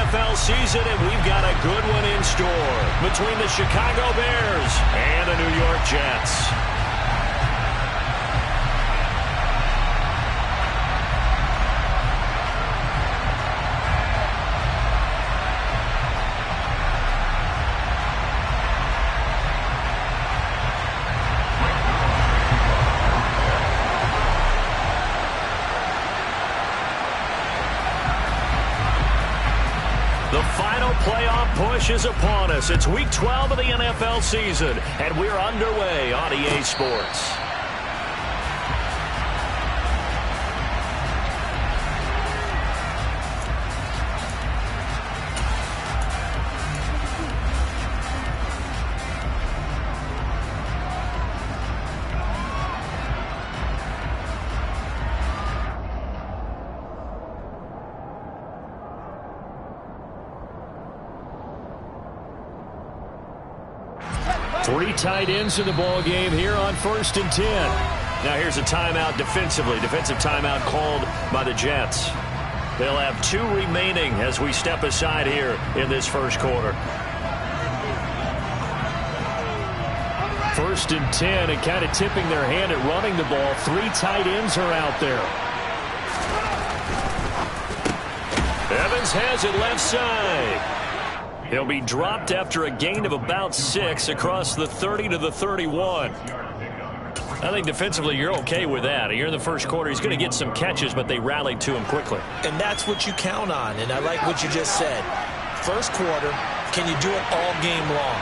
NFL season, and we've got a good one in store between the Chicago Bears and the New York Jets. The final playoff push is upon us. It's Week 12 of the NFL season, and we're underway on EA Sports. Three tight ends in the ball game here on 1st and 10. Now here's a timeout defensively. Defensive timeout called by the Jets. They'll have 2 remaining as we step aside here in this first quarter. 1st and 10, and kind of tipping their hand at running the ball. 3 tight ends are out there. Evans has it left side. He'll be dropped after a gain of about 6 across the 30 to the 31. I think defensively you're okay with that. You're in the first quarter. He's going to get some catches, but they rallied to him quickly. And that's what you count on, and I like what you just said. First quarter, can you do it all game long?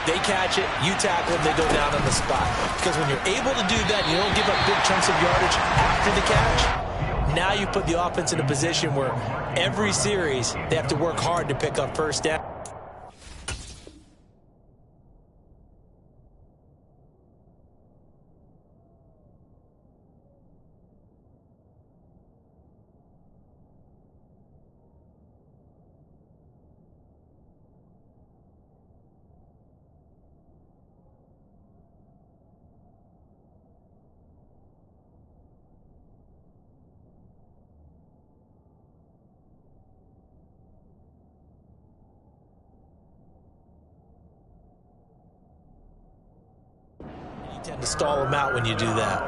They catch it, you tackle them, they go down on the spot. Because when you're able to do that, you don't give up big chunks of yardage after the catch. Now you put the offense in a position where every series they have to work hard to pick up first down. Tend to stall them out when you do that.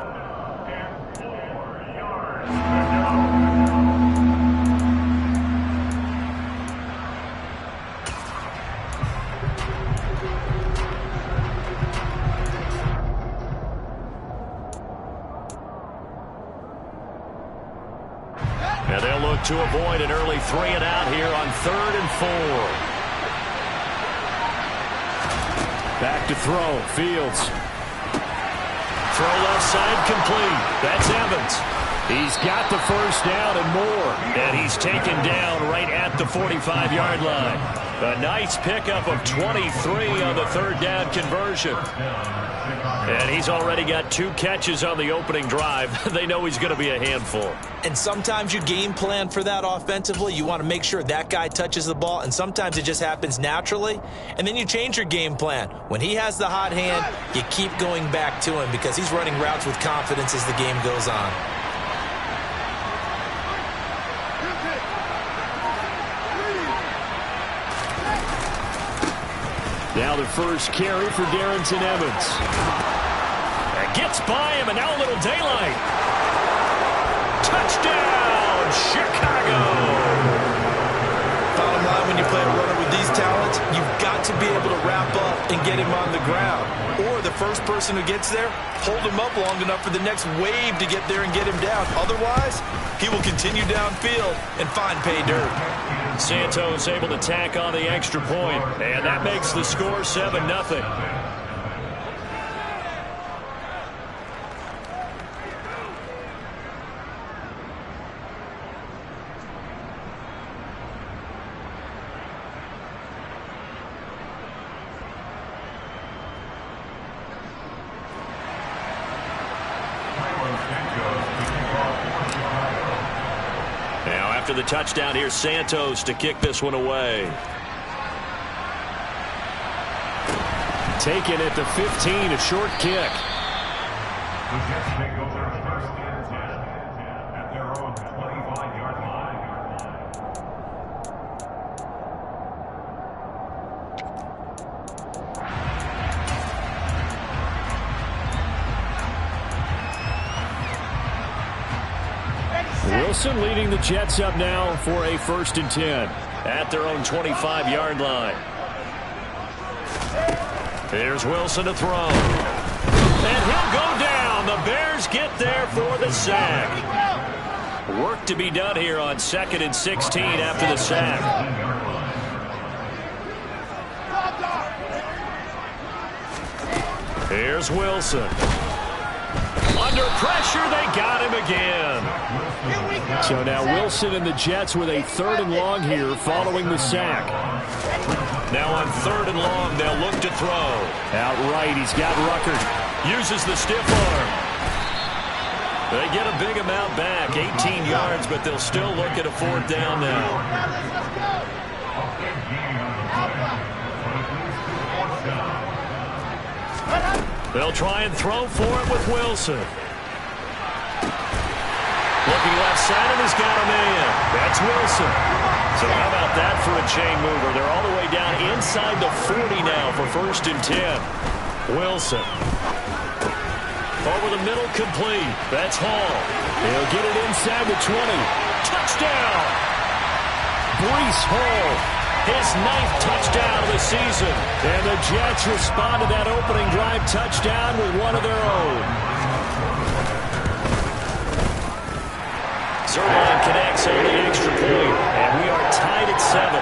And they'll look to avoid an early 3-and-out here on 3rd and 4. Back to throw. Fields. Throw left side complete. That's Evans. He's got the first down and more. And he's taken down right at the 45-yard line. A nice pickup of 23 on the 3rd down conversion. And he's already got 2 catches on the opening drive. They know he's going to be a handful. And sometimes you game plan for that offensively. You want to make sure that guy touches the ball, and sometimes it just happens naturally. And then you change your game plan. When he has the hot hand, you keep going back to him because he's running routes with confidence as the game goes on. Now the first carry for Darrington Evans. Gets by him, and now a little daylight. Touchdown, Chicago! Bottom line, when you play a runner with these talents, you've got to be able to wrap up and get him on the ground. Or the first person who gets there, hold him up long enough for the next wave to get there and get him down. Otherwise, he will continue downfield and find pay dirt. Santos able to tack on the extra point, and that makes the score 7-0. Now after the touchdown, here's Santos to kick this one away. Taken at the 15, a short kick. The Jets take over first and 10 at their own 25-yard line. Wilson leading the Jets up now for a 1st and 10 at their own 25-yard line. Here's Wilson to throw. And he'll go down. The Bears get there for the sack. Work to be done here on 2nd and 16 after the sack. Here's Wilson. Under pressure, they got him again. So now Wilson and the Jets with a 3rd and long here following the sack. Now on 3rd and long, they'll look to throw. Outright, he's got Rucker. Uses the stiff arm. They get a big amount back, 18 yards, but they'll still look at a 4th down now. They'll try and throw for it with Wilson. Looking left side, and he's got a man. That's Wilson. So how about that for a chain mover? They're all the way down inside the 40 now for 1st and 10. Wilson. Over the middle, complete. That's Hall. He'll get it inside the 20. Touchdown! Breece Hall. His 9th touchdown of the season. And the Jets respond to that opening drive touchdown with one of their own. Zerline connects on the extra point, and we are tied at 7.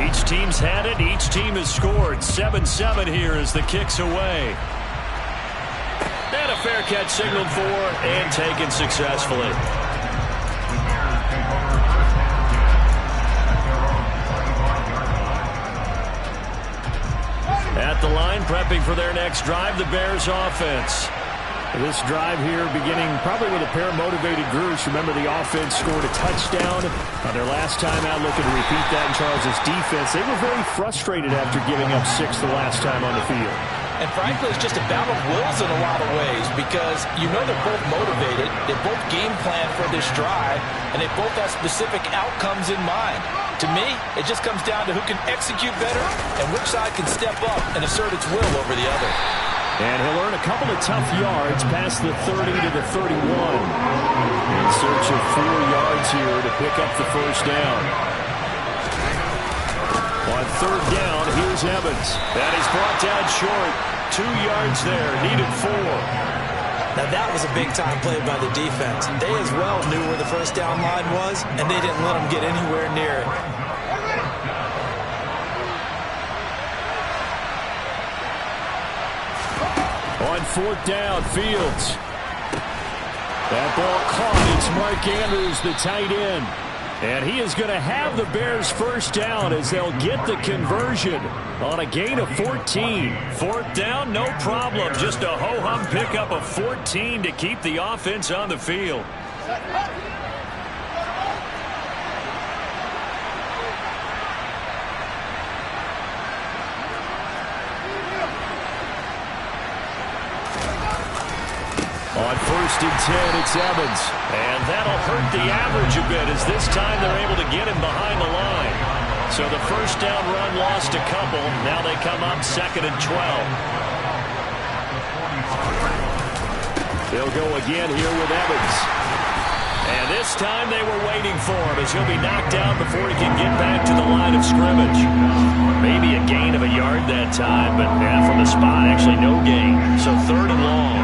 Each team's had it. Each team has scored. 7-7 here as the kick's away. And a fair catch signaled for and taken successfully. At the line, prepping for their next drive, the Bears offense. This drive here beginning probably with a pair of motivated groups. Remember, the offense scored a touchdown on their last time out, looking to repeat that in Charles' defense. They were very frustrated after giving up 6 the last time on the field. And frankly, it's just a battle of wills in a lot of ways because you know they're both motivated, they both game plan for this drive, and they both have specific outcomes in mind. To me, it just comes down to who can execute better and which side can step up and assert its will over the other. And he'll earn a couple of tough yards past the 30 to the 31. In search of 4 yards here to pick up the 1st down. On 3rd down, here's Evans. That is brought down short. 2 yards there, needed 4. Now that was a big-time play by the defense. They as well knew where the 1st down line was, and they didn't let them get anywhere near it. On 4th down, Fields. That ball caught. It's Mark Andrews, the tight end. And he is going to have the Bears' 1st down as they'll get the conversion on a gain of 14. 4th down, no problem. Just a ho-hum pickup of 14 to keep the offense on the field. On 1st and 10, it's Evans. And that'll hurt the average a bit as this time they're able to get him behind the line. So the 1st down run lost a couple. Now they come up 2nd and 12. They'll go again here with Evans. And this time they were waiting for him as he'll be knocked out before he can get back to the line of scrimmage. Maybe a gain of a yard that time, but from the spot, actually no gain. So 3rd and long.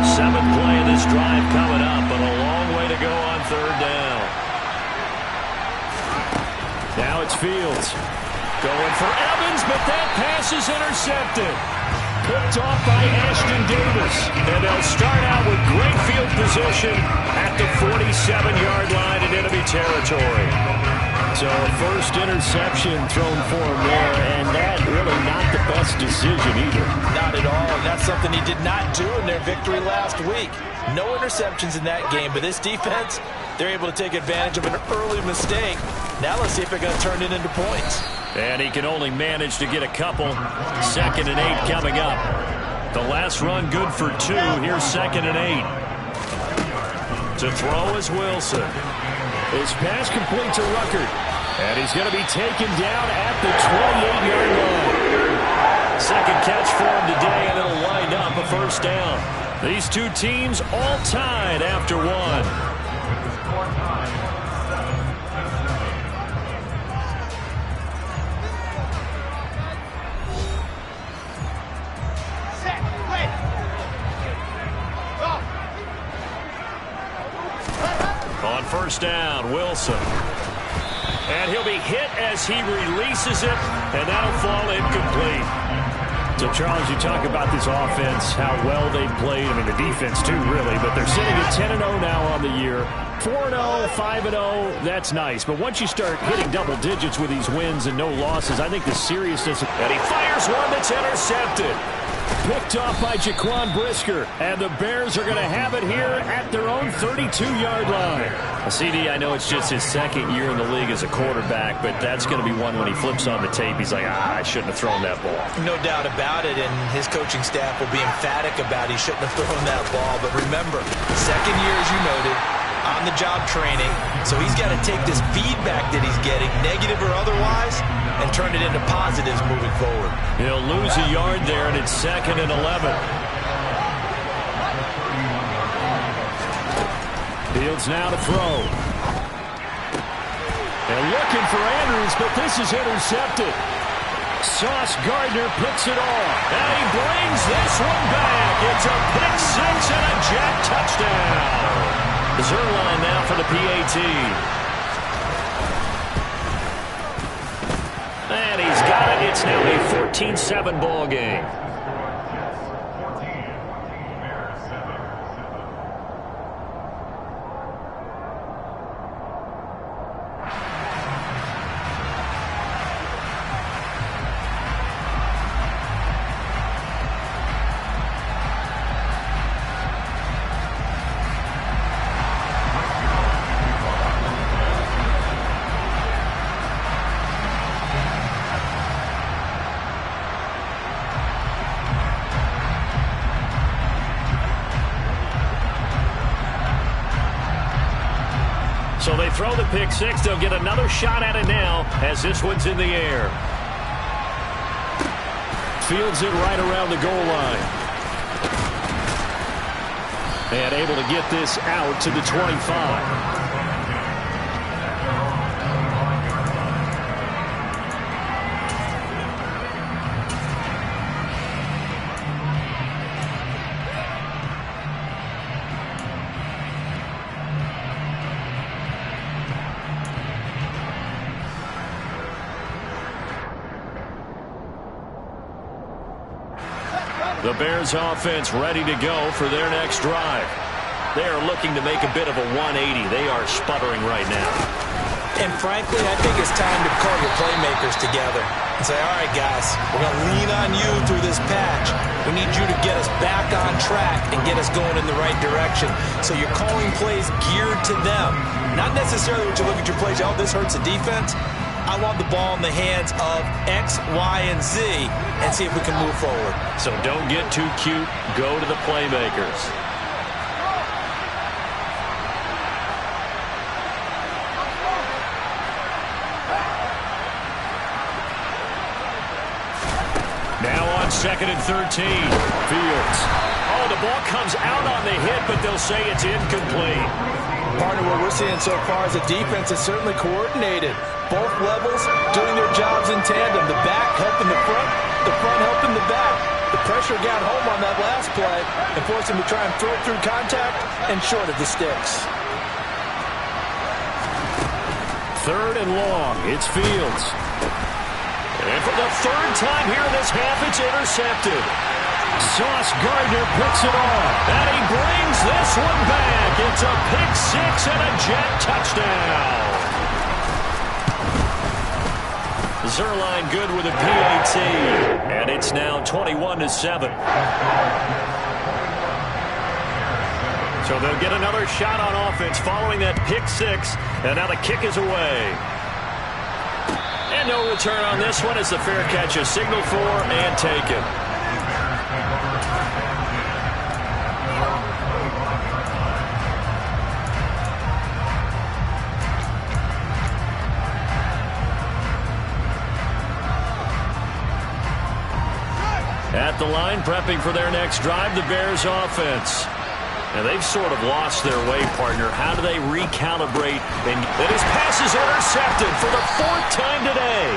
7th play of this drive coming up, but a long way to go on 3rd down. Now it's Fields. Going for Evans, but that pass is intercepted. Picked off by Ashton Davis. And they'll start out with great field position at the 47-yard line in enemy territory. So a 1st interception thrown for him there, and that really not the best decision either. Not at all, and that's something he did not do in their victory last week. No interceptions in that game, but this defense, they're able to take advantage of an early mistake. Now let's see if they're going to turn it into points. And he can only manage to get a couple. 2nd and 8 coming up. The last run good for 2. Here's 2nd and 8. To throw is Wilson. His pass complete to Rucker. And he's going to be taken down at the 28-yard line. Second catch for him today, and it'll wind up a first down. These two teams all tied after one. On first down, Wilson. And he'll be hit as he releases it, and that'll fall incomplete. So, Charles, you talk about this offense, how well they've played. I mean, the defense, too, really. But they're sitting at 10-0 now on the year. 4-0, 5-0, that's nice. But once you start hitting double digits with these wins and no losses, I think the seriousness... And he fires one that's intercepted. Picked off by Jaquan Brisker. And the Bears are going to have it here at their own 32-yard line. CD, I know it's just his second year in the league as a quarterback, but that's going to be one when he flips on the tape. He's like, I shouldn't have thrown that ball. No doubt about it, and his coaching staff will be emphatic about he shouldn't have thrown that ball. But remember, second year, as you noted, on-the-job training, so he's got to take this feedback that he's getting, negative or otherwise, and turn it into positives moving forward. He'll lose a yard there, and it's 2nd and 11. Fields now to throw. And looking for Andrews, but this is intercepted. Sauce Gardner picks it off. And he brings this one back. It's a pick six and a jet touchdown. Zerline now for the PAT. And he's got it. It's now a 14-7 ball game. So they throw the pick six. They'll get another shot at it now as this one's in the air. Fields it right around the goal line. And able to get this out to the 25. The Bears offense ready to go for their next drive. They are looking to make a bit of a 180. They are sputtering right now. And frankly, I think it's time to call your playmakers together and say, all right, guys, we're going to lean on you through this patch. We need you to get us back on track and get us going in the right direction. So you're calling plays geared to them. Not necessarily what you look at your plays, oh, this hurts the defense. I want the ball in the hands of X, Y, and Z and see if we can move forward. So don't get too cute. Go to the playmakers. Now on 2nd and 13. Fields. Oh, the ball comes out on the hit, but they'll say it's incomplete. Partner, what we're seeing so far is the defense is certainly coordinated. Both levels doing their jobs in tandem. The back helping the front helping the back. The pressure got home on that last play and forced him to try and throw it through contact and short of the sticks. 3rd and long. It's Fields. And for the 3rd time here in this half, it's intercepted. Sauce Gardner picks it off. And he brings this one back. It's a pick six and a jet touchdown. Zerline good with a PAT. And it's now 21-7. So they'll get another shot on offense following that pick six. And now the kick is away. And no return on this one as the fair catch is signaled for and taken. the line, prepping for their next drive, the Bears offense. And they've sort of lost their way, partner. How do they recalibrate? And his pass is intercepted for the 4th time today.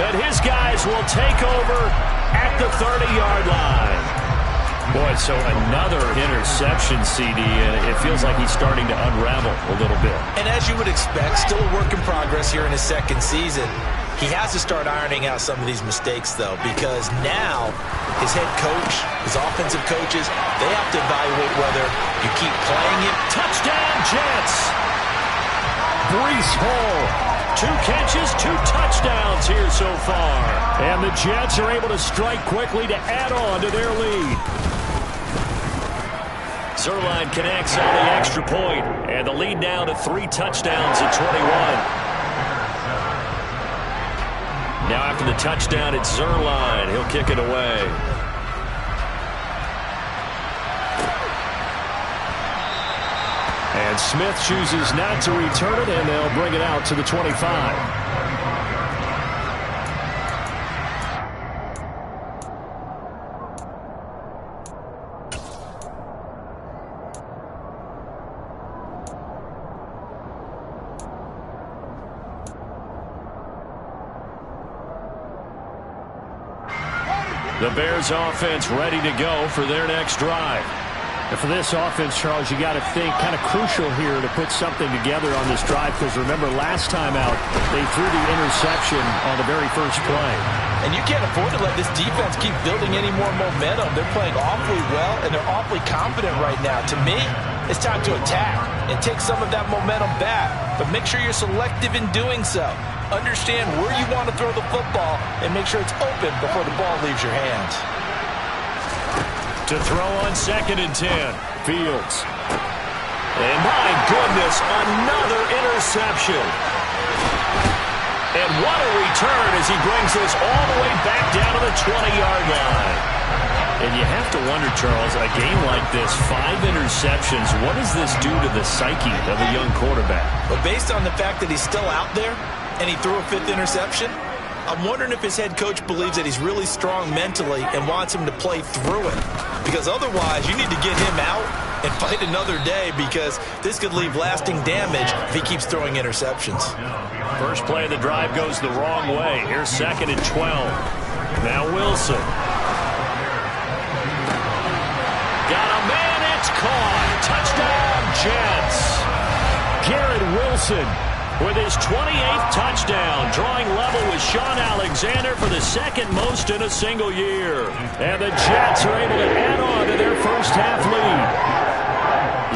And his guys will take over at the 30-yard line. Boy, so another interception, CD, and it feels like he's starting to unravel a little bit. And as you would expect, still a work in progress here in his 2nd season. He has to start ironing out some of these mistakes, though, because now his head coach, his offensive coaches, they have to evaluate whether you keep playing it. Touchdown, Jets! Breece Hall. 2 catches, 2 touchdowns here so far. And the Jets are able to strike quickly to add on to their lead. Zerline connects on the extra point, and the lead now to 3 touchdowns at 21. Now after the touchdown, it's Zerline. He'll kick it away. And Smith chooses not to return it, and they'll bring it out to the 25. The Bears offense ready to go for their next drive. And for this offense, Charles, you got to think kind of crucial here to put something together on this drive, because remember last time out they threw the interception on the very first play. And you can't afford to let this defense keep building any more momentum. They're playing awfully well, and they're awfully confident right now. To me, it's time to attack and take some of that momentum back. But make sure you're selective in doing so. Understand where you want to throw the football and make sure it's open before the ball leaves your hands. To throw on 2nd and 10. Fields. And my goodness, another interception. And what a return as he brings this all the way back down to the 20-yard line. And you have to wonder, Charles, a game like this, 5 interceptions, what does this do to the psyche of a young quarterback? But based on the fact that he's still out there and he threw a 5th interception, I'm wondering if his head coach believes that he's really strong mentally and wants him to play through it. Because otherwise, you need to get him out and fight another day, because this could leave lasting damage if he keeps throwing interceptions. First play of the drive goes the wrong way. Here's 2nd and 12. Now Wilson. Got a man, it's caught. Touchdown, Jets. Garrett Wilson with his 28th touchdown, drawing level with Sean Alexander for the 2nd most in a single year. And the Jets are able to add on to their first half lead.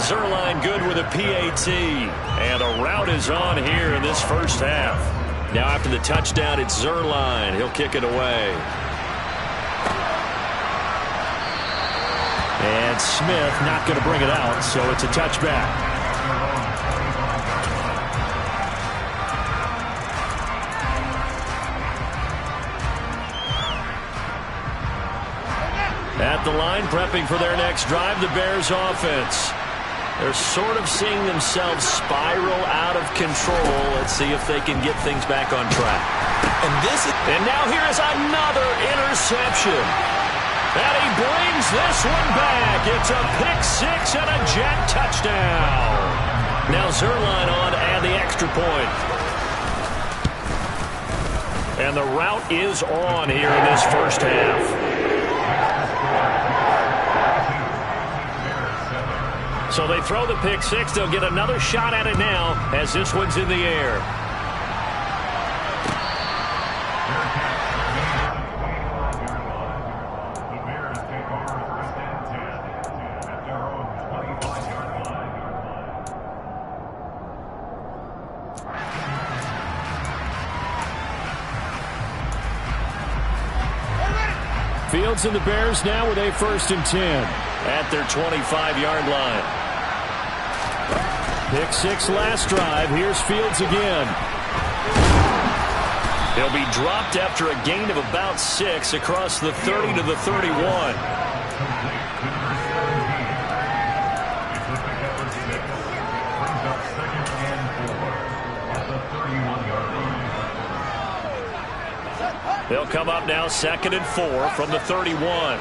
Zerline good with a PAT, and a rout is on here in this first half. Now after the touchdown, it's Zerline. He'll kick it away. And Smith not going to bring it out, so it's a touchback. At the line, prepping for their next drive, the Bears offense. They're sort of seeing themselves spiral out of control. Let's see if they can get things back on track. And now here is another interception. And he brings this one back. It's a pick-6 and a Jet touchdown. Now Zerline on and the extra point. And the route is on here in this first half. So they throw the pick-6. They'll get another shot at it now as this one's in the air. Fields and the Bears now with a 1st and 10 at their 25-yard line. Pick-6 last drive. Here's Fields again. He'll be dropped after a gain of about 6 across the 30 to the 31. They'll come up now 2nd and 4 from the 31.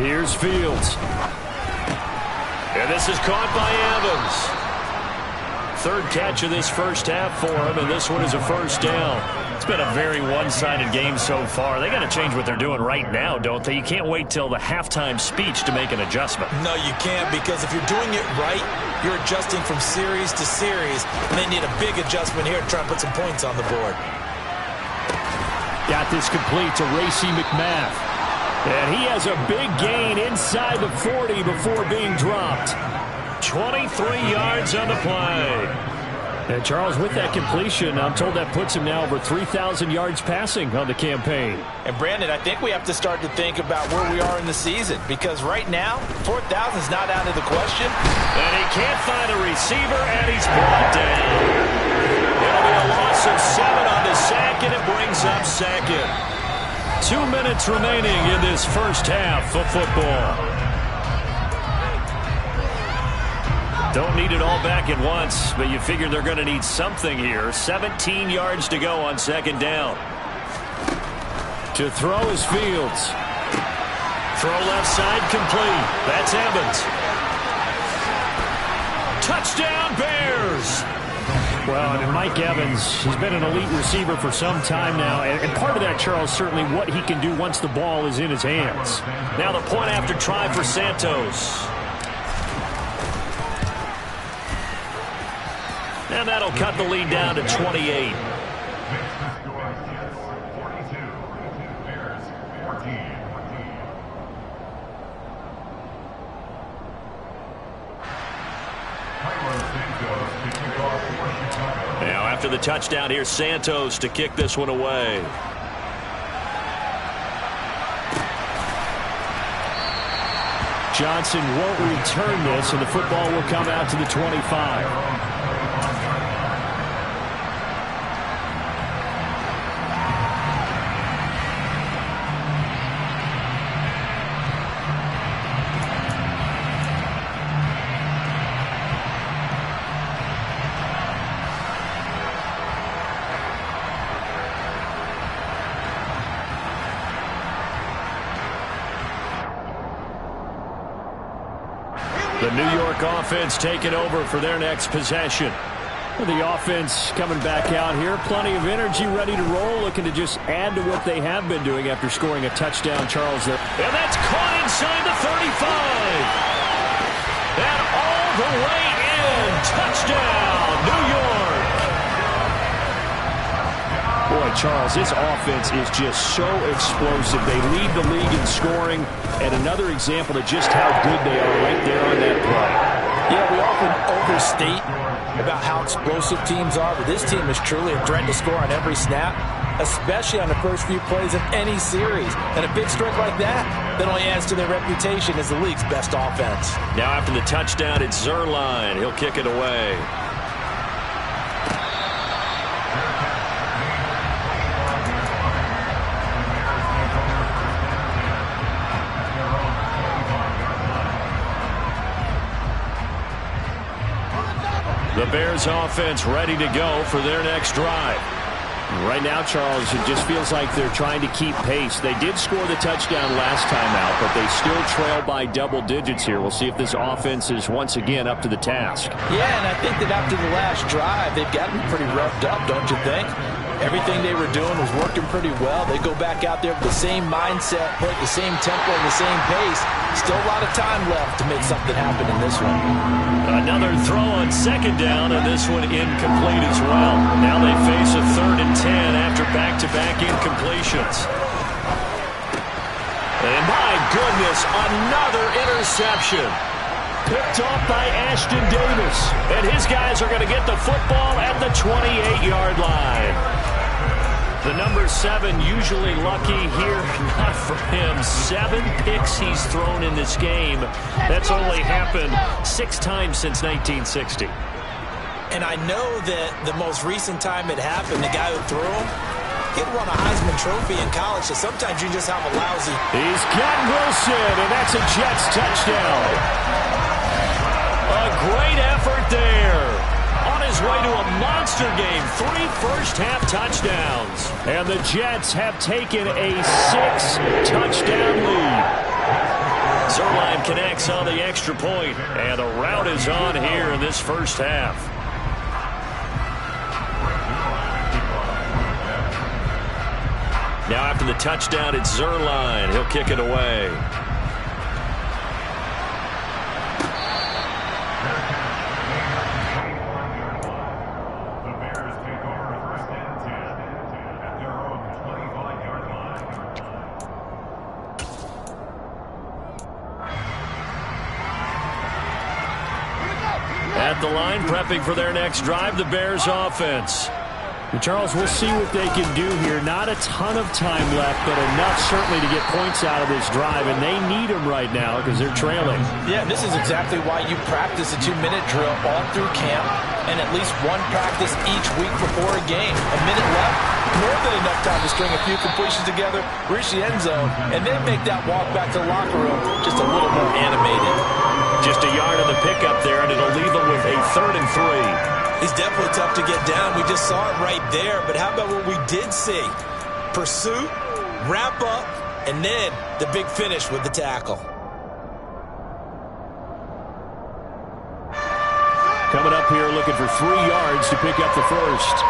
Here's Fields. And this is caught by Evans. 3rd catch of this first half for him, and this one is a first down. It's been a very one-sided game so far. They got to change what they're doing right now, don't they? You can't wait till the halftime speech to make an adjustment. No, you can't, because if you're doing it right, you're adjusting from series to series, and they need a big adjustment here to try and put some points on the board. Got this complete to Racey McMath. And he has a big gain inside the 40 before being dropped. 23 yards on the play. And Charles, with that completion, I'm told that puts him now over 3,000 yards passing on the campaign. And Brandon, I think we have to start to think about where we are in the season, because right now, 4,000 is not out of the question. And he can't find a receiver, and he's brought down. It'll be a loss of 7 on the sack, and it brings up 2nd. 2 minutes remaining in this first half of football. Don't need it all back at once, but you figure they're going to need something here. 17 yards to go on 2nd down. To throw is Fields. Throw left side complete. That's Evans. Touchdown Bears! Well, I mean, Mike Evans, he's been an elite receiver for some time now, and part of that, Charles, certainly what he can do once the ball is in his hands. Now the point after try for Santos. And that'll cut the lead down to 28. Now after the touchdown, here's Santos to kick this one away. Johnson won't return this, and the football will come out to the 25. The New York offense taking over for their next possession. The offense coming back out here. Plenty of energy, ready to roll, looking to just add to what they have been doing after scoring a touchdown, Charles. There. And that's caught inside the 35. And all the way in. Touchdown, New York. Boy, Charles, this offense is just so explosive. They lead the league in scoring, and another example of just how good they are right there on that play. Yeah, we often overstate about how explosive teams are, but this team is truly a threat to score on every snap, especially on the first few plays of any series. And a big strike like that only adds to their reputation as the league's best offense. Now after the touchdown, it's Zerline. He'll kick it away. The Bears offense ready to go for their next drive. Right now, Charles, it just feels like they're trying to keep pace. They did score the touchdown last time out, but they still trail by double digits here. We'll see if this offense is once again up to the task. Yeah, and I think that after the last drive, they've gotten pretty revved up, don't you think? Everything they were doing was working pretty well. They go back out there with the same mindset, play at the same tempo and the same pace. Still a lot of time left to make something happen in this one. Another throw on 2nd down, and this one incomplete as well. Now they face a 3rd and 10 after back-to-back incompletions. And my goodness, another interception. Picked off by Ashton Davis. And his guys are going to get the football at the 28-yard line. The number 7 usually lucky here. Not for him. 7 picks he's thrown in this game. That's only happened 6 times since 1960. And I know that the most recent time it happened, the guy who threw him, he'd won a Heisman Trophy in college, so sometimes you just have a lousy. He's got Wilson, and that's a Jets touchdown. A great effort there on his way to a monster game. 3 first-half touchdowns. And the Jets have taken a 6-touchdown lead. Zerline connects on the extra point, and the route is on here in this first half. Now after the touchdown, it's Zerline. He'll kick it away. At the line, prepping for their next drive, the Bears offense. And Charles, we'll see what they can do here. Not a ton of time left, but enough certainly to get points out of this drive, and they need them right now because they're trailing. Yeah, this is exactly why you practice a 2-minute drill all through camp and at least one practice each week before a game. A minute left, more than enough time to string a few completions together, reach the end zone, and then make that walk back to the locker room just a little more animated. Just a yard on the pickup there, and it'll leave them with a 3rd and 3. He's definitely tough to get down. We just saw it right there. But how about what we did see? Pursuit, wrap up, and then the big finish with the tackle. Coming up here looking for 3 yards to pick up the first.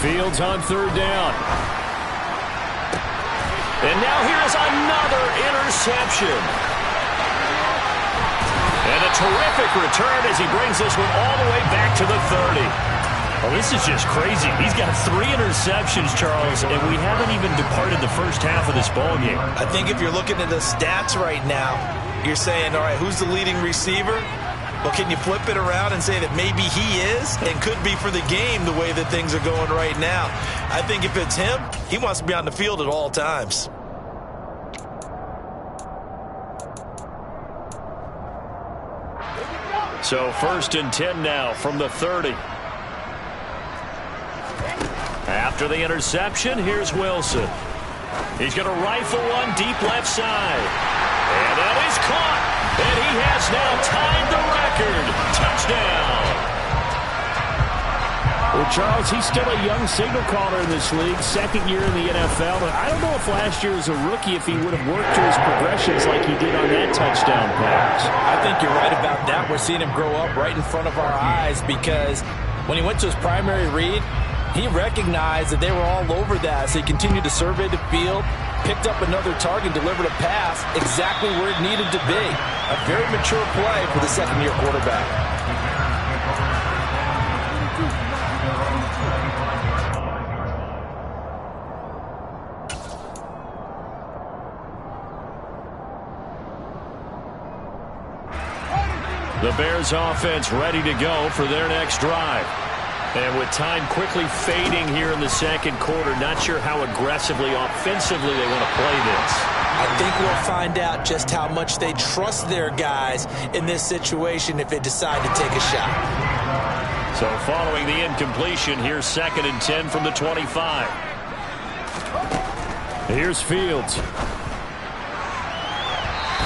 Fields on 3rd down. And now here's another interception. And a terrific return as he brings this one all the way back to the 30. Oh, this is just crazy. He's got 3 interceptions, Charles, and we haven't even departed the first half of this ballgame. I think if you're looking at the stats right now, you're saying, all right, who's the leading receiver? Well, can you flip it around and say that maybe he is and could be for the game the way that things are going right now? I think if it's him, he wants to be on the field at all times. So 1st and 10 now from the 30. After the interception, here's Wilson. He's going to rifle one deep left side. And that is caught. And he has now tied the record. Touchdown. Well, Charles, he's still a young signal caller in this league, 2nd year in the NFL. But I don't know if last year as a rookie if he would have worked to his progressions like he did on that touchdown pass. I think you're right about that. We're seeing him grow up right in front of our eyes because when he went to his primary read, he recognized that they were all over that. So he continued to survey the field, picked up another target, delivered a pass exactly where it needed to be. A very mature play for the 2nd-year quarterback. The Bears offense ready to go for their next drive. And with time quickly fading here in the 2nd quarter, not sure how aggressively, offensively they want to play this. I think we'll find out just how much they trust their guys in this situation if they decide to take a shot. So following the incompletion, here's 2nd and 10 from the 25. Here's Fields.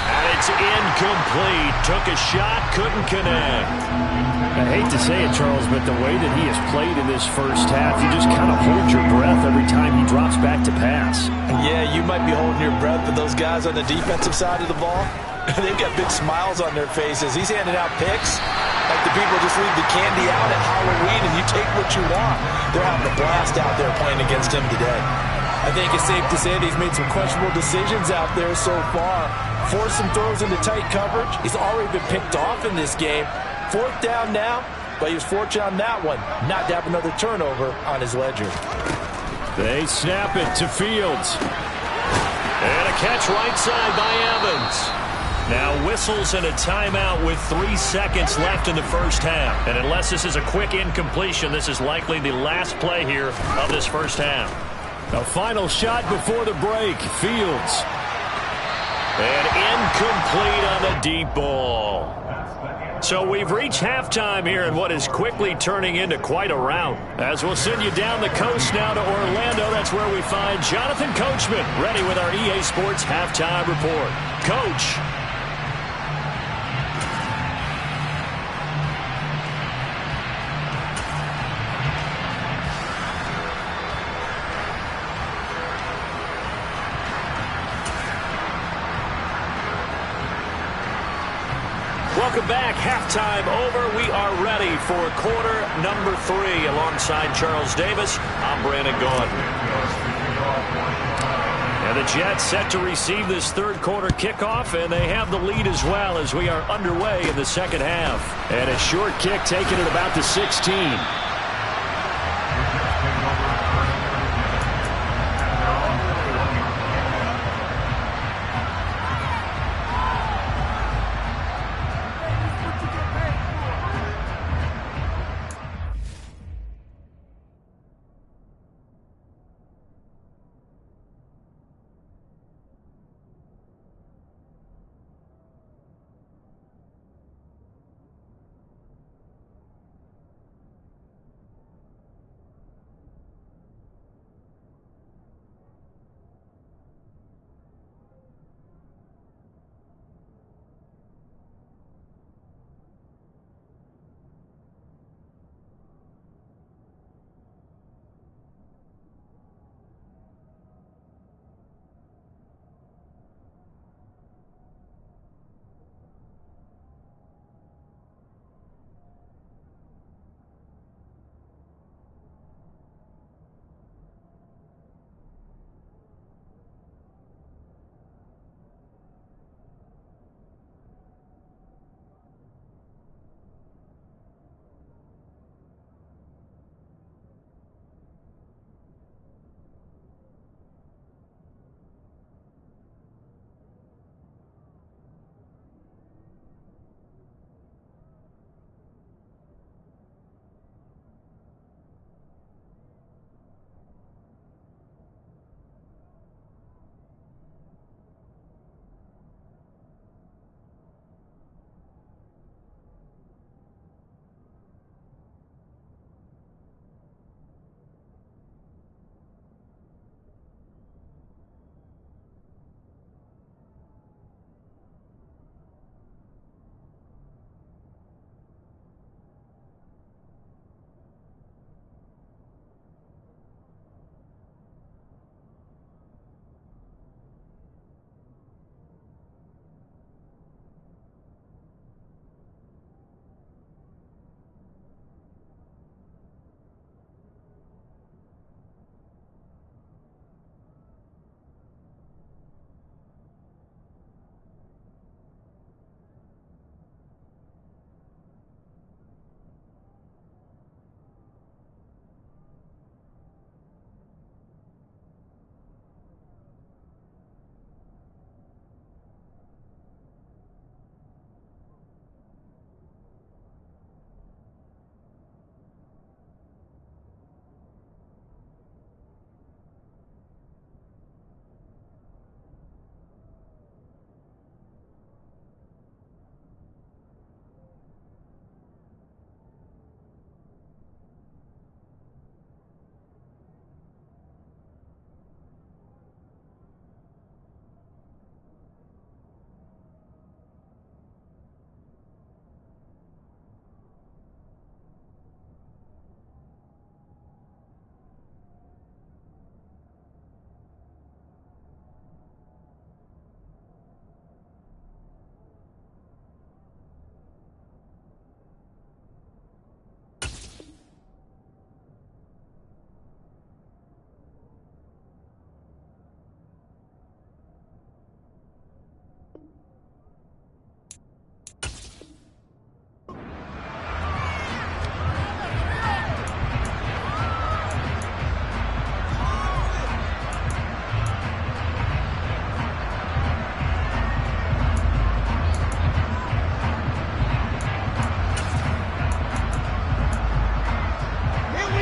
And it's incomplete. Took a shot, couldn't connect. I hate to say it, Charles, but the way that he has played in this first half, you just kind of hold your breath every time he drops back to pass. Yeah, you might be holding your breath, but those guys on the defensive side of the ball, they've got big smiles on their faces. He's handing out picks like the people just leave the candy out at Halloween and you take what you want. They're having a blast out there playing against him today. I think it's safe to say that he's made some questionable decisions out there so far. Forced some throws into tight coverage. He's already been picked off in this game. 4th down now, but he was fortunate on that one not to have another turnover on his ledger. They snap it to Fields. And a catch right side by Evans. Now whistles and a timeout with 3 seconds left in the first half. And unless this is a quick incompletion, this is likely the last play here of this first half. A final shot before the break. Fields. And incomplete on the deep ball. So we've reached halftime here in what is quickly turning into quite a rout. As we'll send you down the coast now to Orlando, that's where we find Jonathan Coachman ready with our EA Sports Halftime Report. Coach. Welcome back. Halftime over. We are ready for quarter number 3. Alongside Charles Davis, I'm Brandon Gaudin. And the Jets set to receive this third quarter kickoff, and they have the lead as well as we are underway in the second half. And a short kick taken at about the 16.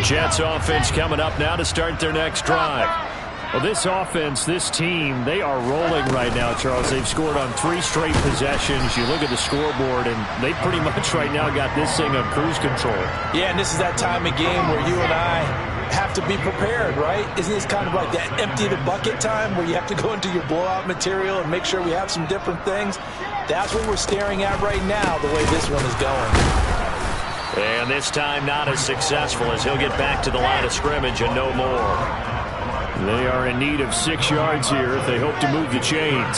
Jets offense coming up now to start their next drive. Well, this offense, this team, they are rolling right now, Charles. They've scored on 3 straight possessions. You look at the scoreboard, and they pretty much right now got this thing on cruise control. Yeah, and this is that time of game where you and I have to be prepared, right? Isn't this kind of like that empty the bucket time where you have to go into your blowout material and make sure we have some different things? That's what we're staring at right now, the way this one is going. And this time not as successful as he'll get back to the line of scrimmage and no more. They are in need of 6 yards here if they hope to move the chains.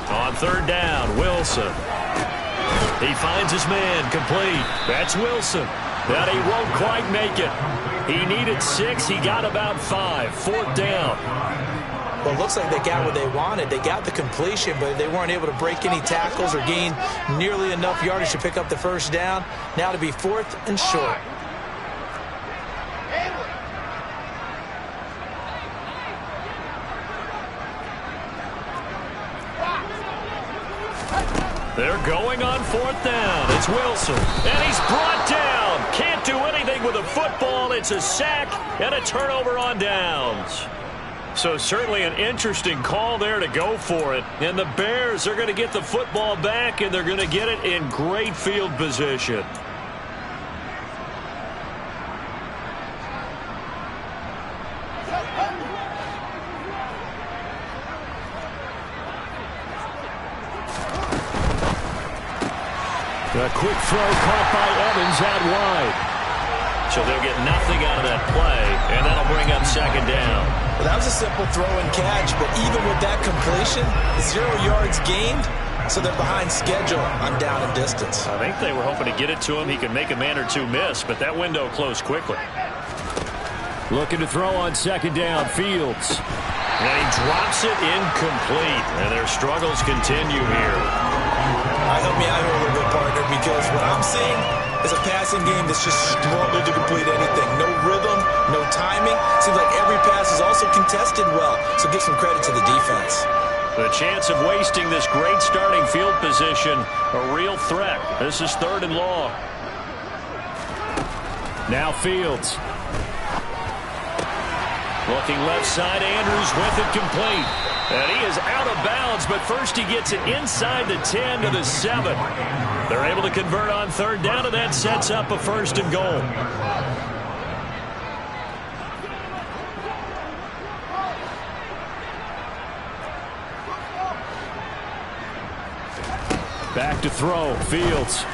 On third down, Wilson. He finds his man, complete. That's Wilson. But he won't quite make it. He needed 6. He got about 5. 4th down. Well, it looks like they got what they wanted. They got the completion, but they weren't able to break any tackles or gain nearly enough yardage to pick up the first down. Now to be 4th and short. They're going on 4th down. It's Wilson. And he's brought down. Can't do anything with a football. It's a sack and a turnover on downs. So certainly an interesting call there to go for it. And the Bears are going to get the football back, and they're going to get it in great field position. A quick throw caught by Evans out wide. So they'll get nothing out of that play, and that'll bring up 2nd down. Well, that was a simple throw and catch, but even with that completion, 0 yards gained, so they're behind schedule on down and distance. I think they were hoping to get it to him. He could make a man or 2 miss, but that window closed quickly. Looking to throw on 2nd down, Fields. And he drops it incomplete, and their struggles continue here. Help me out here a little bit, partner, because what I'm seeing is a passing game that's just struggled to complete anything. No rhythm, no timing. Seems like every pass is also contested well, so give some credit to the defense. The chance of wasting this great starting field position, a real threat. This is 3rd and long. Now Fields. Looking left side, Andrews with it complete. And he is out of bounds, but first he gets it inside the 10 to the 7. They're able to convert on 3rd down, and that sets up a 1st and goal. Back to throw, Fields.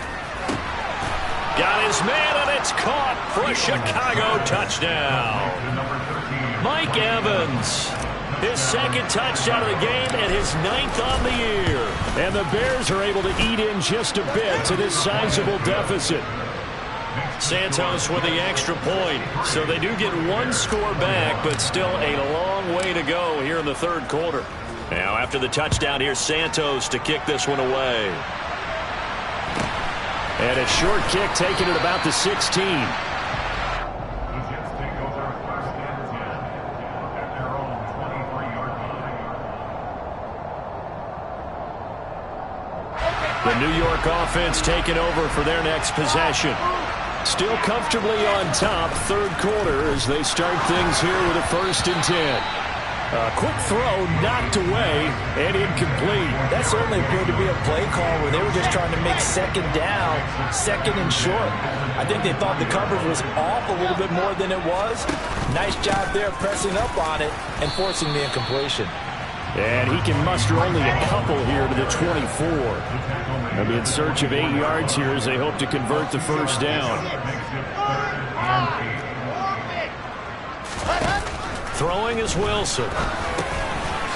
Got his man, and it's caught for a Chicago touchdown. Mike Evans. His 2nd touchdown of the game and his 9th on the year. And the Bears are able to eat in just a bit to this sizable deficit. Santos with the extra point. So they do get 1 score back, but still a long way to go here in the 3rd quarter. Now after the touchdown, here's Santos to kick this one away. And a short kick taken at about the 16. The New York offense taking over for their next possession. Still comfortably on top, 3rd quarter as they start things here with a 1st and 10. A quick throw knocked away and incomplete. That certainly appeared to be a play call where they were just trying to make 2nd down, 2nd and short. I think they thought the coverage was off a little bit more than it was. Nice job there pressing up on it and forcing the incompletion. And he can muster only a couple here to the 24. They'll be in search of 8 yards here as they hope to convert the 1st down. Throwing is Wilson.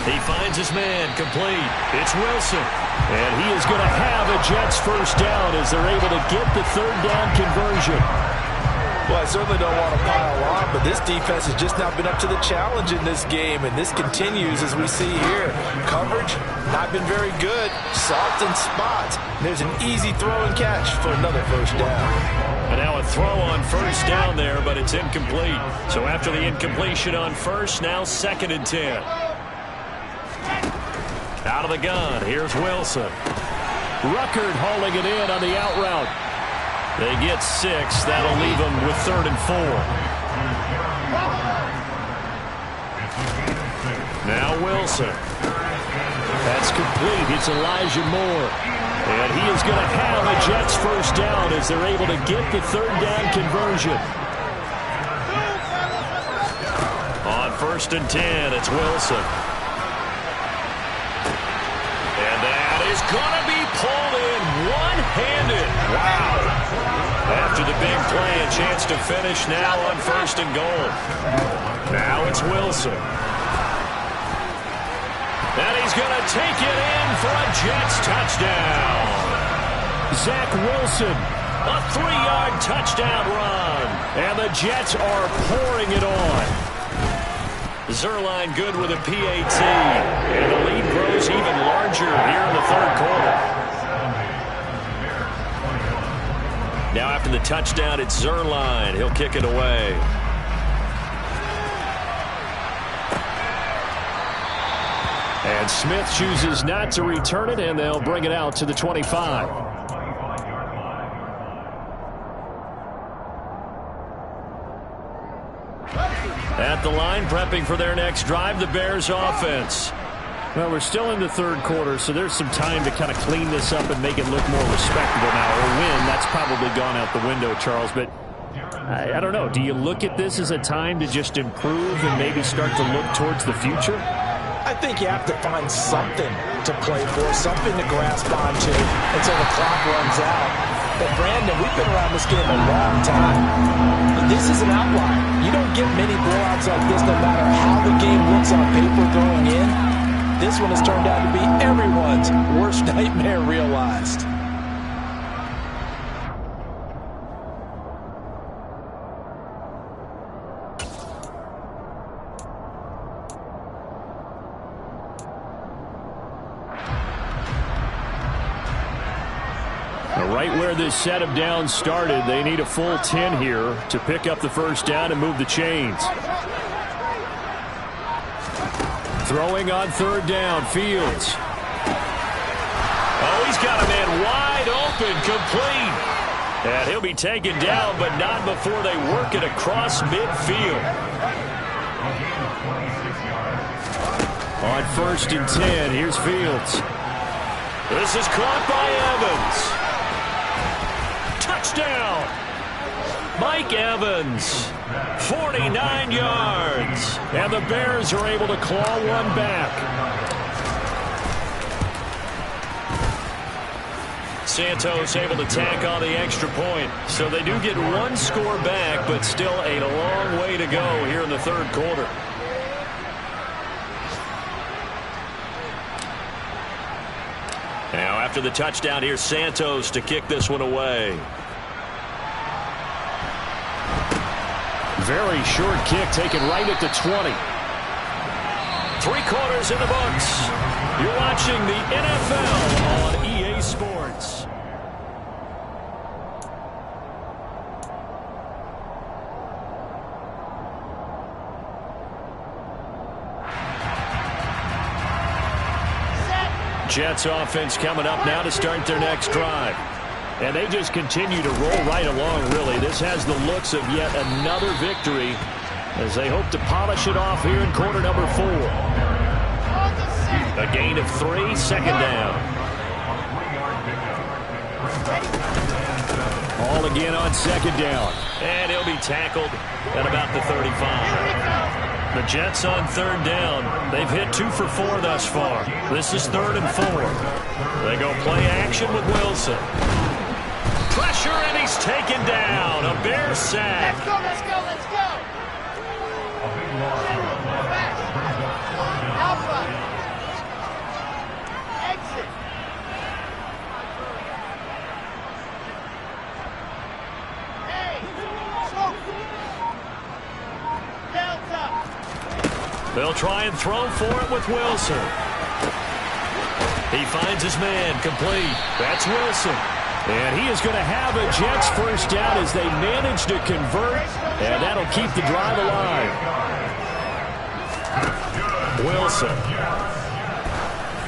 He finds his man, complete. It's Wilson. And he is going to have a Jets 1st down as they're able to get the 3rd down conversion. Well, I certainly don't want to pile on, but this defense has just not been up to the challenge in this game, and this continues as we see here. Coverage, not been very good. Soft in spots. There's an easy throw and catch for another 1st down. And now a throw on 1st down there, but it's incomplete. So after the incompletion on 1st, now 2nd and 10. Out of the gun, here's Wilson. Ruckert hauling it in on the out route. They get 6. That'll leave them with 3rd and 4. Now Wilson. That's complete. It's Elijah Moore. And he is going to have a Jets first down as they're able to get the third down conversion. On 1st and 10, it's Wilson. And that is going to be pulled in one-handed. Wow. After the big play, a chance to finish now on 1st and goal. Now it's Wilson. And he's going to take it in for a Jets touchdown. Zach Wilson, a 3-yard touchdown run. And the Jets are pouring it on. Zerline good with a PAT. And the lead grows even larger here in the 3rd quarter. Now after the touchdown, it's Zerline. He'll kick it away. And Smith chooses not to return it, and they'll bring it out to the 25. At the line, prepping for their next drive, the Bears offense. Well, we're still in the 3rd quarter, so there's some time to kind of clean this up and make it look more respectable now. Or win, that's probably gone out the window, Charles. But I don't know. Do you look at this as a time to just improve and maybe start to look towards the future? I think you have to find something to play for, something to grasp onto until the clock runs out. But, Brandon, we've been around this game a long time. And this is an outlier. You don't get many blowouts like this no matter how the game looks on paper going in. This one has turned out to be everyone's worst nightmare realized. Right where this set of downs started, they need a full 10 here to pick up the first down and move the chains. Throwing on 3rd down, Fields. Oh, he's got a man wide open, complete. And he'll be taken down, but not before they work it across midfield. On 1st and 10, here's Fields. This is caught by Evans. Touchdown! Mike Evans, 49 yards. And the Bears are able to claw one back. Santos able to tack on the extra point. So they do get one score back, but still a long way to go here in the 3rd quarter. Now after the touchdown, here's Santos to kick this one away. Very short kick taken right at the 20. 3 quarters in the books. You're watching the NFL on EA Sports. Jets offense coming up now to start their next drive. And they just continue to roll right along, really. This has the looks of yet another victory as they hope to polish it off here in quarter number 4. A gain of 3, 2nd down. All again on 2nd down. And he'll be tackled at about the 35. The Jets on 3rd down. They've hit 2 for 4 thus far. This is 3rd and 4. They go play action with Wilson. Pressure, and he's taken down. A Bear sack. Let's go, let's go, let's go. Alpha. Exit. Hey, choke. Delta. They'll try and throw for it with Wilson. He finds his man, complete. That's Wilson. And he is going to have a Jets first down as they manage to convert, and that'll keep the drive alive. Wilson.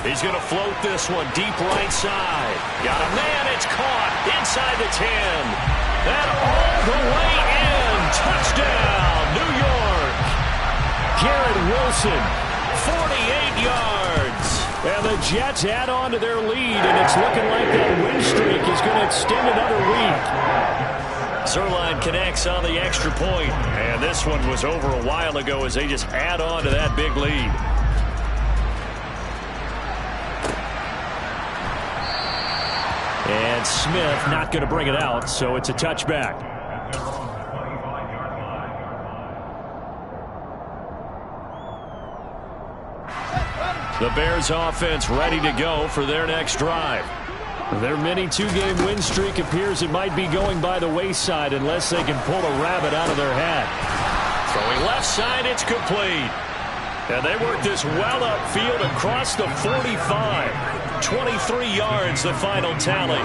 He's going to float this one deep right side. Got a man, it's caught inside the 10. And all the way in. Touchdown, New York. Garrett Wilson, 48 yards. And the Jets add on to their lead, and it's looking like that win streak is going to extend another week. Zerline connects on the extra point, and this one was over a while ago as they just add on to that big lead. And Smith not going to bring it out, so it's a touchback. The Bears offense ready to go for their next drive. Their mini two-game win streak appears it might be going by the wayside unless they can pull a rabbit out of their hat. Throwing left side, it's complete. And they work this well upfield across the 45. 23 yards, the final tally.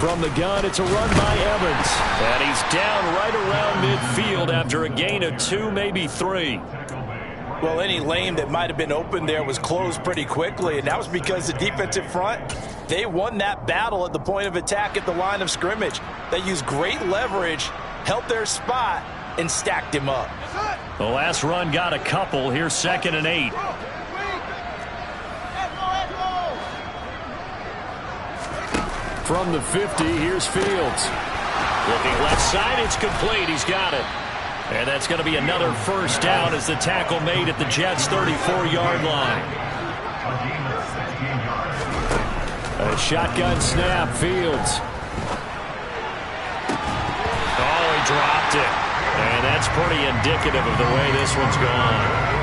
From the gun, it's a run by Evans. And he's down right around midfield after a gain of 2, maybe 3. Well, any lane that might have been open there was closed pretty quickly, and that was because the defensive front, they won that battle at the point of attack at the line of scrimmage. They used great leverage, held their spot, and stacked him up. The last run got a couple. Here's 2nd and 8. From the 50, here's Fields. Looking left side, it's complete. He's got it. And that's going to be another first down as the tackle made at the Jets' 34-yard line. A shotgun snap, Fields. Oh, he dropped it. And that's pretty indicative of the way this one's gone.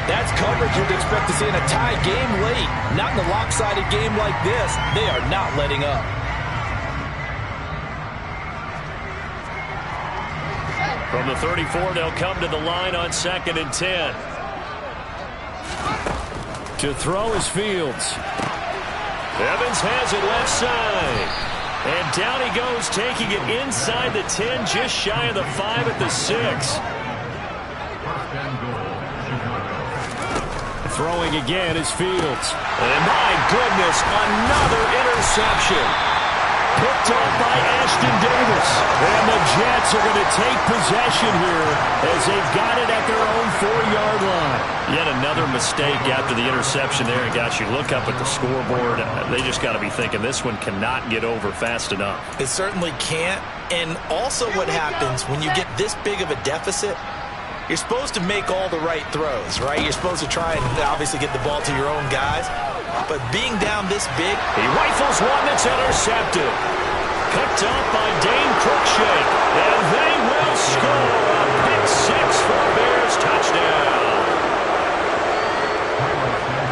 That's coverage you'd expect to see in a tie game late. Not in a lopsided game like this. They are not letting up. From the 34, they'll come to the line on 2nd and 10. To throw is Fields. Evans has it left side. And down he goes, taking it inside the 10, just shy of the 5 at the 6. Throwing again is Fields. And my goodness, another interception. Picked off by Ashton Davis. And the Jets are going to take possession here as they've got it at their own 4-yard line. Yet another mistake after the interception there. And gosh, you look up at the scoreboard, they just got to be thinking this one cannot get over fast enough. It certainly can't. And also what happens when you get this big of a deficit, you're supposed to make all the right throws, right? You're supposed to try and obviously get the ball to your own guys. But being down this big, he rifles one that's intercepted. Picked off by Dane Cruikshank. And they will score a pick 6 for a Bears touchdown.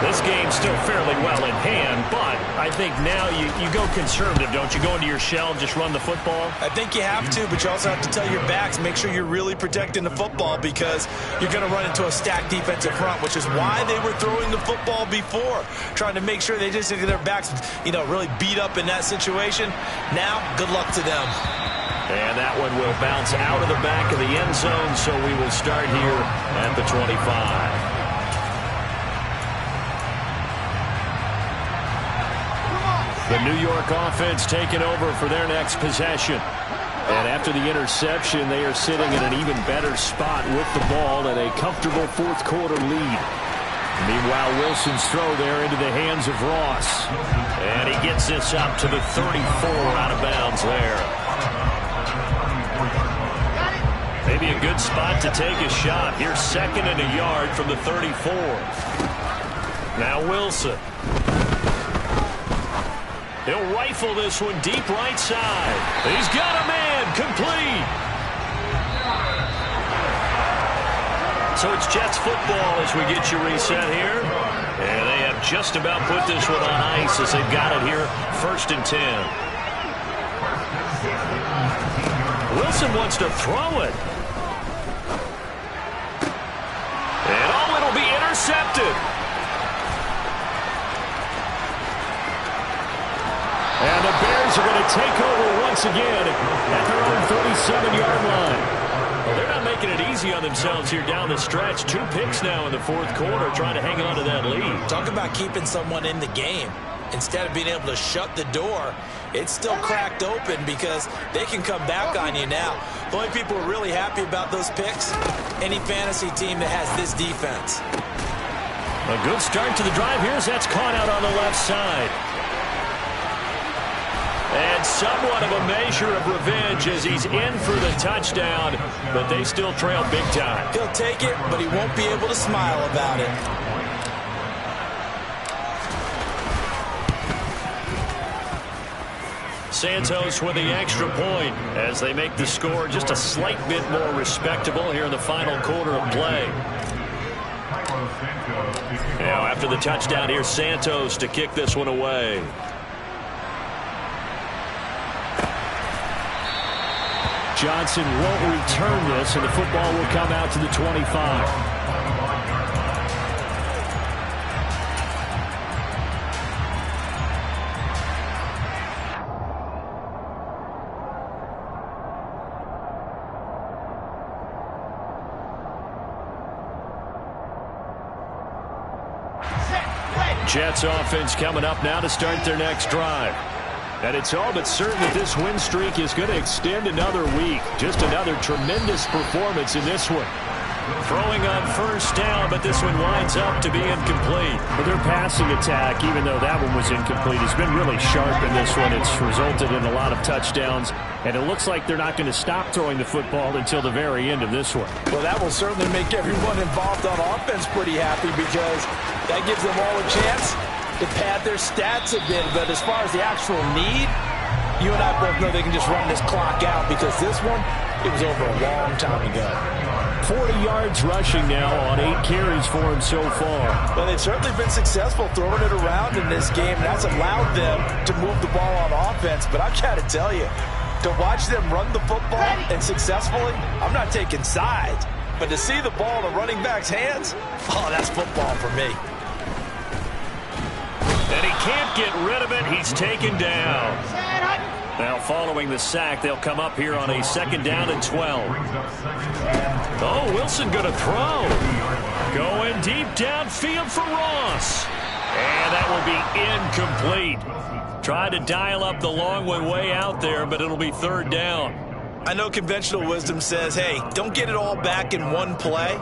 This game's still fairly well in hand, but I think now you go conservative, don't you? Go into your shell and just run the football? I think you have to, but you also have to tell your backs, make sure you're really protecting the football because you're going to run into a stacked defensive front, which is why they were throwing the football before, trying to make sure they just get their backs, really beat up in that situation. Now, good luck to them. And that one will bounce out of the back of the end zone, so we will start here at the 25. The New York offense taking over for their next possession. And after the interception, they are sitting in an even better spot with the ball and a comfortable fourth-quarter lead. Meanwhile, Wilson's throw there into the hands of Ross. And he gets this up to the 34 out of bounds there. Maybe a good spot to take a shot. Here's 2nd and a yard from the 34. Now Wilson. He'll rifle this one deep right side. He's got a man, complete. So it's Jets football as we get you reset here. And they have just about put this one on ice as they've got it here, 1st and 10. Wilson wants to throw it. And it'll be intercepted. And the Bears are going to take over once again at their own 37-yard line. Well, they're not making it easy on themselves here down the stretch. 2 picks now in the 4th quarter trying to hang on to that lead. Talk about keeping someone in the game. instead of being able to shut the door, it's still cracked open because they can come back on you now. The only people who are really happy about those picks, any fantasy team that has this defense. A good start to the drive. Here's that's caught out on the left side. And somewhat of a measure of revenge as he's in for the touchdown, but they still trail big time. He'll take it, but he won't be able to smile about it. Santos with the extra point as they make the score just a slight bit more respectable here in the final quarter of play. Now after the touchdown, here's Santos to kick this one away. Johnson won't return this, and the football will come out to the 25. Jets offense coming up now to start their next drive. And it's all but certain that this win streak is going to extend another week. Just another tremendous performance in this one. Throwing on first down, but this one winds up to be incomplete. Well, their passing attack, even though that one was incomplete, has been really sharp in this one. It's resulted in a lot of touchdowns, and it looks like they're not going to stop throwing the football until the very end of this one. Well, that will certainly make everyone involved on offense pretty happy because that gives them all a chance to pad their stats a bit. But as far as the actual need, you and I both know they can just run this clock out because this one, it was over a long time ago. 40 yards rushing now on 8 carries for him so far. Well, they've certainly been successful throwing it around in this game. That's allowed them to move the ball on offense. But I've got to tell you, to watch them run the football and successfully, I'm not taking sides. But to see the ball in the running back's hands, oh, that's football for me. And he can't get rid of it. He's taken down. Now following the sack, they'll come up here on a 2nd down and 12. Oh, Wilson going to throw. Going deep downfield for Ross. And that will be incomplete. Tried to dial up the long one way out there, but it'll be 3rd down. I know conventional wisdom says, hey, don't get it all back in one play.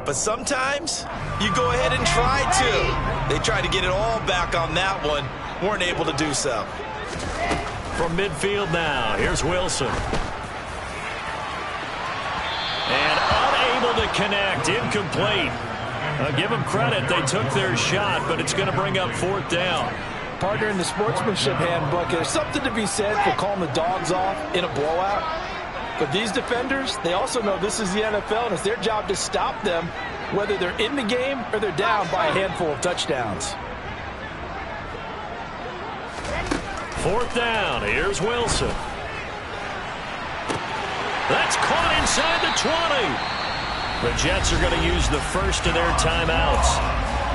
But sometimes you go ahead and try to. They tried to get it all back on that one. Weren't able to do so. From midfield now, here's Wilson. And unable to connect, incomplete. Give them credit, they took their shot, but it's going to bring up 4th down. Partner, in the sportsmanship handbook, there's something to be said for calling the dogs off in a blowout. But these defenders, they also know this is the NFL, and it's their job to stop them, whether they're in the game or they're down by a handful of touchdowns. 4th down. Here's Wilson. That's caught inside the 20. The Jets are going to use the first of their timeouts.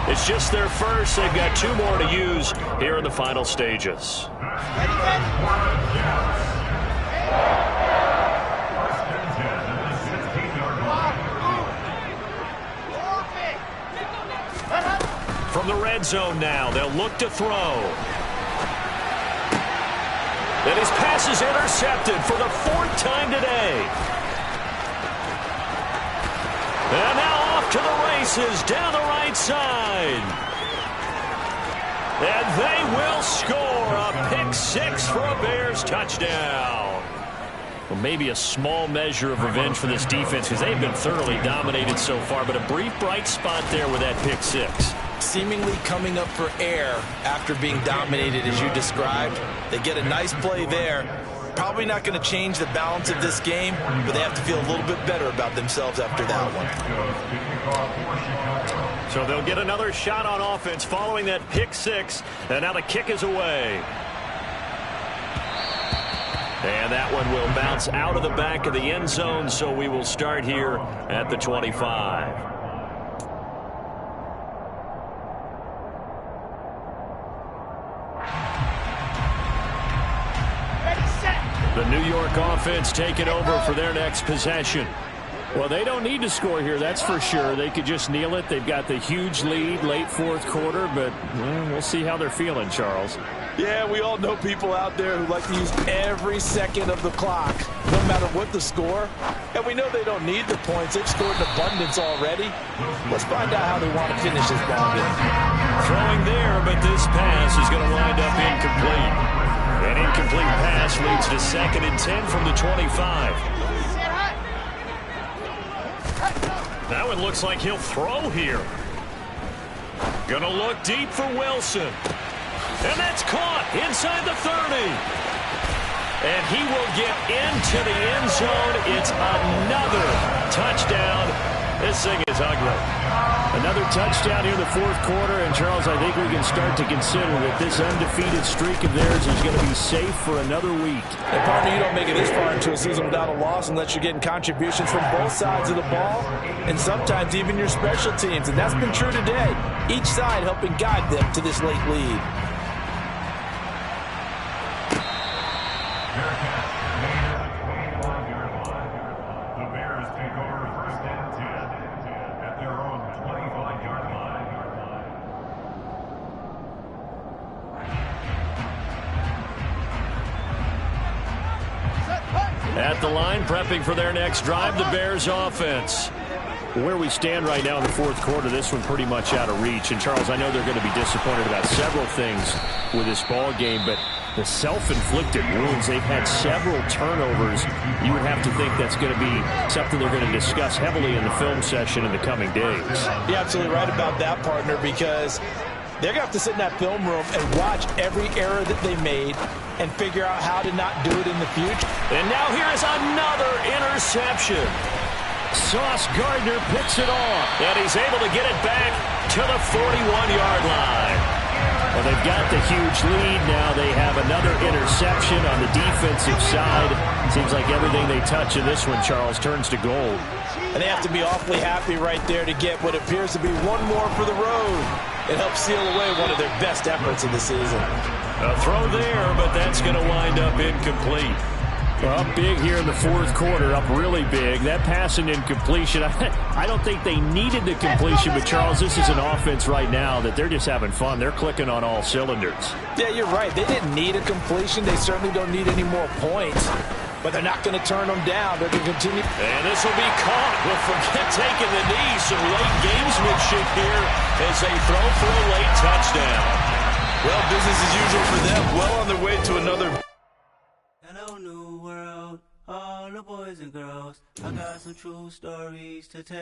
It's just their first. They've got 2 more to use here in the final stages. From the red zone now, they'll look to throw. And his pass is intercepted for the 4th time today. And now off to the races down the right side. And they will score a pick 6 for a Bears touchdown. Well, maybe a small measure of revenge for this defense because they've been thoroughly dominated so far, but a brief bright spot there with that pick 6. Seemingly coming up for air after being dominated as you described. They get a nice play there. Probably not going to change the balance of this game, but they have to feel a little bit better about themselves after that one. So they'll get another shot on offense following that pick 6, and now the kick is away. And that one will bounce out of the back of the end zone, so we will start here at the 25. The New York offense taking over for their next possession. Well, they don't need to score here, that's for sure. They could just kneel it. They've got the huge lead late fourth quarter, but we'll see how they're feeling, Charles. Yeah, we all know people out there who like to use every second of the clock, no matter what the score. And we know they don't need the points. They've scored in abundance already. Let's find out how they want to finish this ball game. Throwing there, but this pass is going to wind up incomplete. An incomplete pass leads to 2nd and 10 from the 25. Now it looks like he'll throw here. Gonna look deep for Wilson. And that's caught inside the 30. And he will get into the end zone. It's another touchdown. This thing is ugly. Another touchdown here in the fourth quarter. And, Charles, I think we can start to consider that this undefeated streak of theirs is going to be safe for another week. And, partner, you don't make it this far into a season without a loss unless you're getting contributions from both sides of the ball and sometimes even your special teams. And that's been true today. Each side helping guide them to this late lead. At the line, prepping for their next drive, the Bears offense. Where we stand right now in the fourth quarter, this one pretty much out of reach. And, Charles, I know they're going to be disappointed about several things with this ball game, but the self-inflicted wounds, they've had several turnovers. You would have to think that's going to be something they're going to discuss heavily in the film session in the coming days. You're absolutely right about that, partner, because they're going to have to sit in that film room and watch every error that they made and figure out how to not do it in the future. And now here is another interception. Sauce Gardner picks it off. And he's able to get it back to the 41-yard line. Well, they've got the huge lead now. They have another interception on the defensive side. Seems like everything they touch in this one, Charles, turns to gold. And they have to be awfully happy right there to get what appears to be one more for the road. It helps seal away one of their best efforts of the season. A throw there, but that's going to wind up incomplete. Well, up big here in the fourth quarter, up really big. That pass and incompletion, I don't think they needed the completion, but, Charles, this is an offense right now that they're just having fun. They're clicking on all cylinders. Yeah, you're right. They didn't need a completion. They certainly don't need any more points, but they're not going to turn them down. They're going to continue. And this will be caught. We'll forget taking the knee. Some late gamesmanship here as they throw for a late touchdown. Well, business as usual for them. Well on their way to another. Hello, new world, all the boys and girls. I got some true stories to tell.